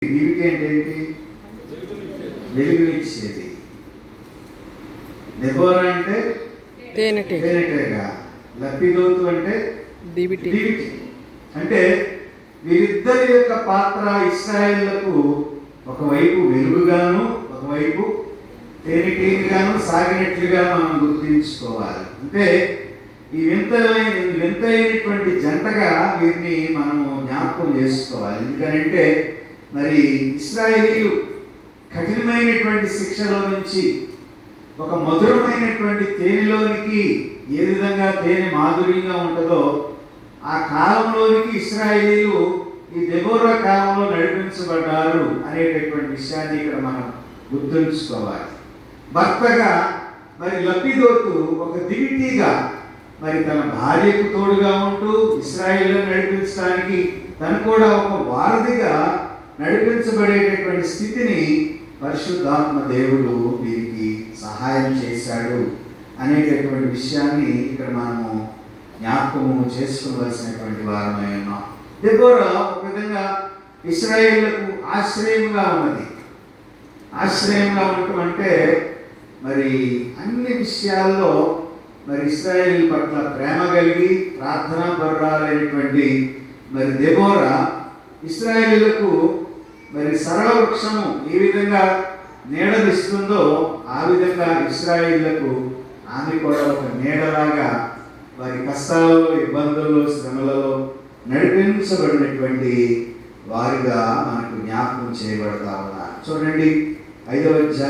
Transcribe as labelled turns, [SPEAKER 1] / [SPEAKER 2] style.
[SPEAKER 1] దీవికి అంటే ఏంటి? వెలుగునిచ్చేది. దెబోరా అంటే తేనెటీగ, లప్పిదోతు అంటే దివిటి. అంటే వీరిద్దరి యొక్క పాత్ర ఇశ్రాయేలులకు ఒకవైపు వెలుగుగాను ఒకవైపు తేనెటీగగాను సాగినట్లుగా మనం గుర్తించుకోవాలి. అంటే ఈ వింతైనటువంటి జంటగా వీరిని మనము జ్ఞాపకం చేసుకోవాలి. ఎందుకంటే మరి ఇశ్రాయేలీయులు కఠినమైనటువంటి శిక్షలో నుంచి ఒక మధురమైనటువంటి తేనెలోనికి ఏ విధంగా తేనె మాధుర్యంగా ఉంటుందో ఆ కాలంలోనికి ఇశ్రాయేలీయులు ఈ దెబోరా కాలంలో నడిపించబడ్డారు అనేటటువంటి విషయాన్ని ఇక్కడ మనం గుర్తుంచుకోవాలి. భర్తగా మరి లప్పిదోతు ఒక దివిటీగా మరి తన భార్యకు తోడుగా ఉంటూ ఇశ్రాయేలును నడిపించడానికి తను కూడా ఒక వారధిగా నడిపించబడేటటువంటి స్థితిని పరిశుద్ధాత్మ దేవుడు వీరికి సహాయం చేశాడు అనేటటువంటి విషయాన్ని ఇక్కడ మనము జ్ఞాపకము చేసుకోవలసినటువంటి వారమై ఉన్నాం. దెబోరా ఒక విధంగా ఇశ్రాయేలులకు ఆశ్రయంగా ఉన్నది. ఆశ్రయంగా ఉండటం అంటే మరి అన్ని విషయాల్లో మరి ఇశ్రాయేలు పట్ల ప్రేమ కలిగి ప్రార్థనా పరురాలైనటువంటి మరి దెబోరా ఇశ్రాయేలులకు మరి సరళ వృక్షము ఏ విధంగా నీడనిస్తుందో ఆ విధంగా ఇశ్రాయేలులకు ఆమె కూడా ఒక నీడలాగా వారి కష్టాలలో ఇబ్బందుల్లో శ్రమలలో నడిపించబడినటువంటి వారిగా మనకు జ్ఞాపకం చేయబడతా ఉన్నారు. చూడండి 5వ అధ్యాయం